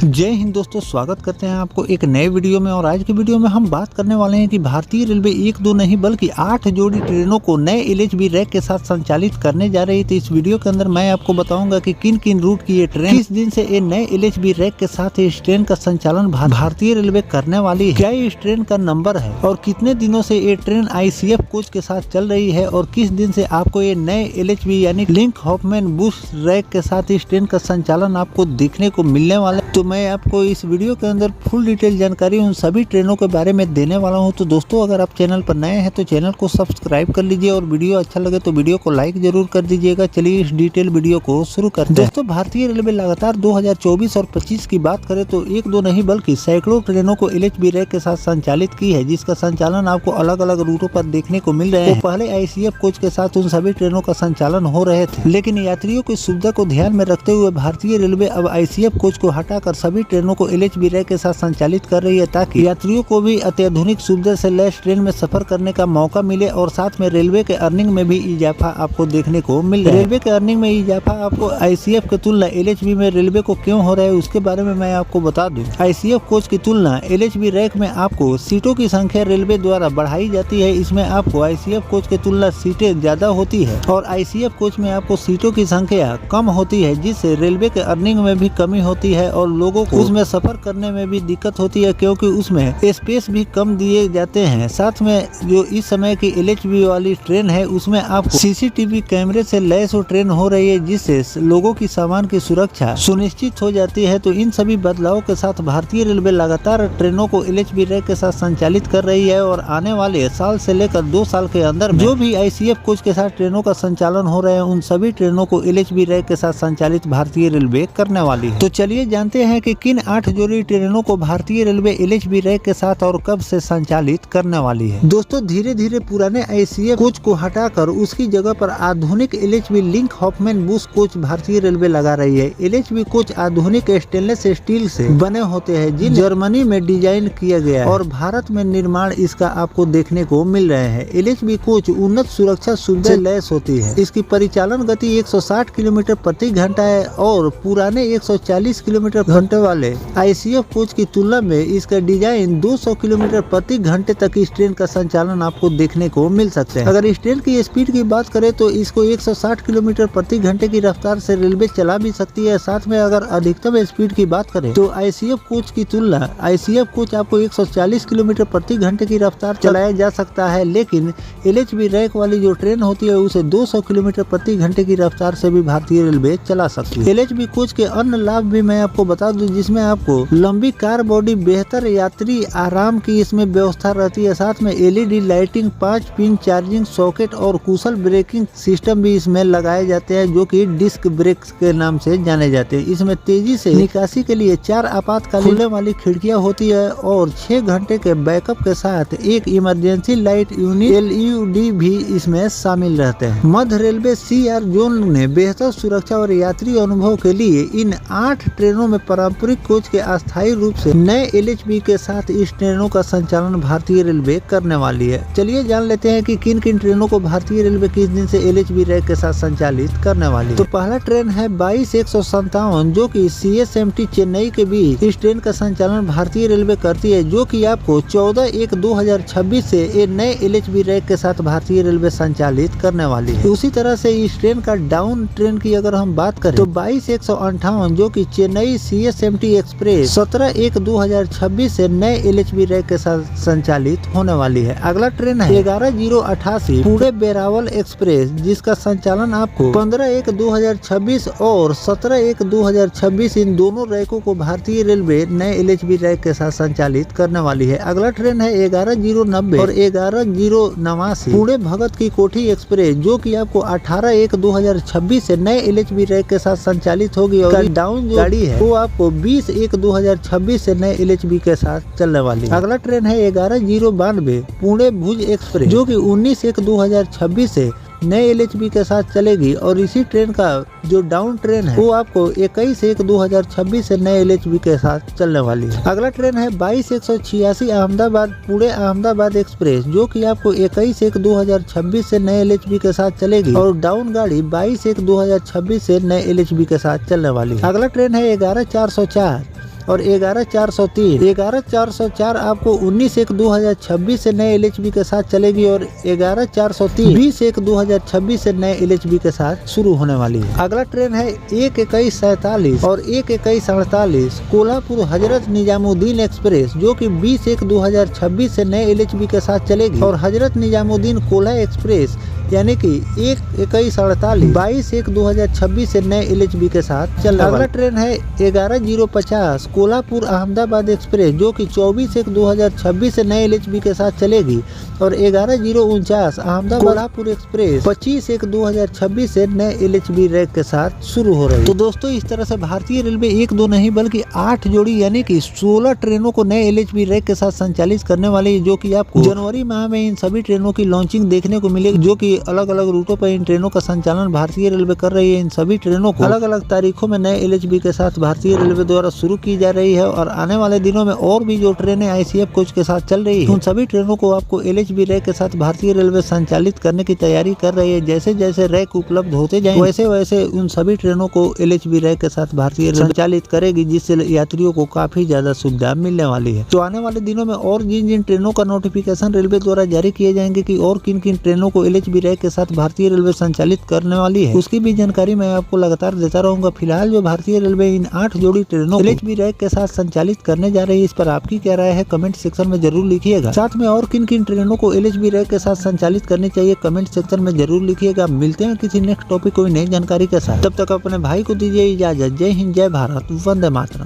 जय हिंद दोस्तों, स्वागत करते हैं आपको एक नए वीडियो में। और आज की वीडियो में हम बात करने वाले हैं कि भारतीय रेलवे एक दो नहीं बल्कि 8 जोड़ी ट्रेनों को नए एलएचबी रैक के साथ संचालित करने जा रही थी। इस वीडियो के अंदर मैं आपको बताऊंगा कि किन किन रूट की ये ट्रेन किस दिन से ये नए एलएचबी रैक के साथ इस ट्रेन का संचालन भारतीय रेलवे करने वाली है, क्या इस ट्रेन का नंबर है और कितने दिनों से ये ट्रेन ICF कोच के साथ चल रही है और किस दिन से आपको ये नए एलएचबी यानी लिंक हॉफमैन बुश रैक के साथ इस ट्रेन का संचालन आपको देखने को मिलने वाला है। तो मैं आपको इस वीडियो के अंदर फुल डिटेल जानकारी उन सभी ट्रेनों के बारे में देने वाला हूं। तो दोस्तों, अगर आप चैनल पर नए हैं तो चैनल को सब्सक्राइब कर लीजिए और वीडियो अच्छा लगे तो वीडियो को लाइक जरूर कर दीजिएगा। चलिए इस डिटेल वीडियो को शुरू करते हैं। दोस्तों, भारतीय रेलवे लगातार 2024 और 25 की बात करें तो एक दो नहीं बल्कि सैकड़ों ट्रेनों को एलएचबी रैक के साथ संचालित की है, जिसका संचालन आपको अलग अलग रूटों पर देखने को मिल रहे हैं। तो पहले ICF कोच के साथ उन सभी ट्रेनों का संचालन हो रहे थे, लेकिन यात्रियों की सुविधा को ध्यान में रखते हुए भारतीय रेलवे अब ICF कोच को हटाकर सभी ट्रेनों को एलएचबी रैक के साथ संचालित कर रही है, ताकि यात्रियों को भी अत्याधुनिक सुविधा से लैस ट्रेन में सफर करने का मौका मिले और साथ में रेलवे के अर्निंग में भी इजाफा आपको देखने को मिल रहा है। रेलवे के अर्निंग में इजाफा आपको ICF की तुलना एलएचबी में रेलवे को क्यों हो रहा है उसके बारे में मैं आपको बता दूं। ICF कोच की तुलना एलएचबी रैक में आपको सीटों की संख्या रेलवे द्वारा बढ़ाई जाती है। इसमें आपको ICF कोच की तुलना सीटें ज्यादा होती है और ICF कोच में आपको सीटों की संख्या कम होती है, जिससे रेलवे के अर्निंग में भी कमी होती है और लोगों को उसमें सफर करने में भी दिक्कत होती है, क्योंकि उसमें स्पेस भी कम दिए जाते हैं। साथ में जो इस समय की एलएचबी वाली ट्रेन है उसमें आपको CCTV कैमरे से लैस ट्रेन हो रही है, जिससे लोगों की सामान की सुरक्षा सुनिश्चित हो जाती है। तो इन सभी बदलावों के साथ भारतीय रेलवे लगातार ट्रेनों को एलएचबी रैक के साथ संचालित कर रही है और आने वाले साल से लेकर 2 साल के अंदर जो भी ICF कोच के साथ ट्रेनों का संचालन हो रहे हैं उन सभी ट्रेनों को एलएचबी रैक के साथ संचालित भारतीय रेलवे करने वाली है। तो चलिए जानते हैं कि किन 8 जोड़ी ट्रेनों को भारतीय रेलवे एलएचबी रैक के साथ और कब से संचालित करने वाली है। दोस्तों, धीरे धीरे पुराने ICF कोच को हटाकर उसकी जगह पर आधुनिक LHB Linke Hofmann Busch coach भारतीय रेलवे लगा रही है। एलएचबी कोच आधुनिक स्टेनलेस स्टील से बने होते हैं, जिन जर्मनी में डिजाइन किया गया और भारत में निर्माण इसका आपको देखने को मिल रहे हैं। एलएचबी कोच उन्नत सुरक्षा सुविधा से लैस होती है। इसकी परिचालन गति 160 किलोमीटर प्रति घंटा है और पुराने 140 किलोमीटर घंटे वाले ICF कोच की तुलना में इसका डिजाइन 200 किलोमीटर प्रति घंटे तक इस ट्रेन का संचालन आपको देखने को मिल सकता है। अगर इस ट्रेन की स्पीड की बात करें तो इसको 160 किलोमीटर प्रति घंटे की रफ्तार से रेलवे चला भी सकती है। साथ में अगर अधिकतम स्पीड की बात करें तो ICF कोच की तुलना ICF कोच आपको 140 किलोमीटर प्रति घंटे की रफ्तार चलाया जा सकता है, लेकिन एलएचबी रैक वाली जो ट्रेन होती है उसे 200 किलोमीटर प्रति घंटे की रफ्तार से भी भारतीय रेलवे चला सकती है। एलएचबी कोच के अन्य लाभ भी मैं आपको बता दूं, जिसमें आपको लंबी कार बॉडी, बेहतर यात्री आराम की इसमें व्यवस्था रहती है। साथ में LED lighting, 5 pin charging socket और कुशल ब्रेकिंग सिस्टम भी इसमें लगाए जाते हैं, जो कि डिस्क ब्रेक के नाम से जाने जाते हैं। इसमें तेजी से निकासी के लिए 4 आपातकालीन खुलने वाली खिड़कियां होती है और 6 घंटे के बैकअप के साथ एक इमरजेंसी लाइट यूनिट LED भी इसमें शामिल रहते हैं। मध्य रेलवे CR जोन ने बेहतर सुरक्षा और यात्री अनुभव के लिए इन 8 ट्रेनों में पारंपरिक कोच के अस्थायी रूप से नए एलएचबी के साथ इस ट्रेनों का संचालन भारतीय रेलवे करने वाली है। चलिए जान लेते हैं कि किन किन ट्रेनों को भारतीय रेलवे किस दिन से एलएचबी रैक के साथ संचालित करने वाली है। तो पहला ट्रेन है 22-157, जो कि CSMT चेन्नई के बीच इस ट्रेन का संचालन भारतीय रेलवे करती है, जो कि आपको 14/1/2026 से ये नए एलएचबी रैक के साथ भारतीय रेलवे संचालित करने वाली है। उसी तरह से इस ट्रेन का डाउन ट्रेन की अगर हम बात करें तो 22-158, जो कि चेन्नई CSMT एक्सप्रेस 17/1/2026 से नए एलएचबी रैक के साथ संचालित होने वाली है। अगला ट्रेन है 11-088 पुणे वेरावल एक्सप्रेस, जिसका संचालन आपको 15/1/2026 और 17/1/2026 इन दोनों रैकों को भारतीय रेलवे नए एलएचबी रैक के साथ संचालित करने वाली है। अगला ट्रेन है 11-090 और 11-089 पुणे भगत की कोठी एक्सप्रेस, जो कि आपको 18/1/2026 से नए एलएचबी रैक के साथ संचालित होगी और डाउन जो गाड़ी है वो आपको 20/1/2026 से नए एलएचबी के साथ चलने वाली है। अगला ट्रेन है 11-092 पुणे भुज एक्सप्रेस, जो कि 19/1/2026 से नए एलएचबी के साथ चलेगी और इसी ट्रेन का जो डाउन ट्रेन है वो आपको 21/1/2026 से नए एलएचबी के साथ चलने वाली है। अगला ट्रेन है 22-186 अहमदाबाद पुणे अहमदाबाद एक्सप्रेस, जो कि आपको 21/1/2026 से नए एलएचबी के साथ चलेगी और डाउन गाड़ी 22/1/2026 से नए एलएचबी के साथ चलने वाली है। अगला ट्रेन है 11-404 और 11403 11404 आपको 19/1/2026 से नए LHB के साथ चलेगी और 11403 20/1/2026 से नए LHB के साथ शुरू होने वाली है। अगला ट्रेन है 1/2147 और 1/2148 कोल्हापुर हजरत निजामुद्दीन एक्सप्रेस, जो कि 20/1/2026 से नए LHB के साथ चलेगी और हजरत निजामुद्दीन कोल्हा एक्सप्रेस यानी कि 1/2148 22/1/2026 से नए LHB के साथ चल रहा है। अगला ट्रेन है 11050 कोल्हापुर अहमदाबाद एक्सप्रेस, जो कि 24/1/2026 से नए LHB के साथ चलेगी और 11049 अहमदाबाद कोल्हापुर एक्सप्रेस 25/1/2026 से नए LHB रैक के साथ शुरू हो रही है। तो दोस्तों, इस तरह से भारतीय रेलवे 1-2 नहीं बल्कि 8 जोड़ी यानी कि 16 ट्रेनों को नए LHB रैक के साथ संचालित करने वाली है, जो कि आपको जनवरी माह में इन सभी ट्रेनों की लॉन्चिंग देखने को मिलेगी, जो कि अलग अलग रूटों पर इन ट्रेनों का संचालन भारतीय रेलवे कर रही है। इन सभी ट्रेनों को अलग अलग तारीखों में नए LHB के साथ भारतीय रेलवे द्वारा शुरू की जा रही है और आने वाले दिनों में और भी जो ट्रेनें ICF कोच के साथ चल रही है, उन सभी ट्रेनों को आपको LHB रैक के साथ भारतीय रेलवे संचालित करने की तैयारी कर रही है। जैसे जैसे रैक उपलब्ध होते जाएंगे वैसे वैसे उन सभी ट्रेनों को LHB रैक के साथ भारतीय रेलवे संचालित करेगी, जिससे यात्रियों को काफी ज्यादा सुविधा मिलने वाली है। तो आने वाले दिनों में और जिन जिन ट्रेनों का नोटिफिकेशन रेलवे द्वारा जारी किए जाएंगे कि और किन किन ट्रेनों को LHB रैक के साथ भारतीय रेलवे संचालित करने वाली है, उसकी भी जानकारी मैं आपको लगातार देता रहूंगा। फिलहाल जो भारतीय रेलवे इन 8 जोड़ी ट्रेनों को LHB रैक के साथ संचालित करने जा रही है, इस पर आपकी क्या राय है कमेंट सेक्शन में जरूर लिखिएगा। साथ में और किन किन ट्रेनों को LHB रैक के साथ संचालित करनी चाहिए कमेंट सेक्शन में जरूर लिखिएगा। मिलते हैं किसी नेक्स्ट टॉपिक कोई नई जानकारी के साथ, तब तक अपने भाई को दीजिए इजाजत। जय हिंद, जय भारत, वंदे मातरम।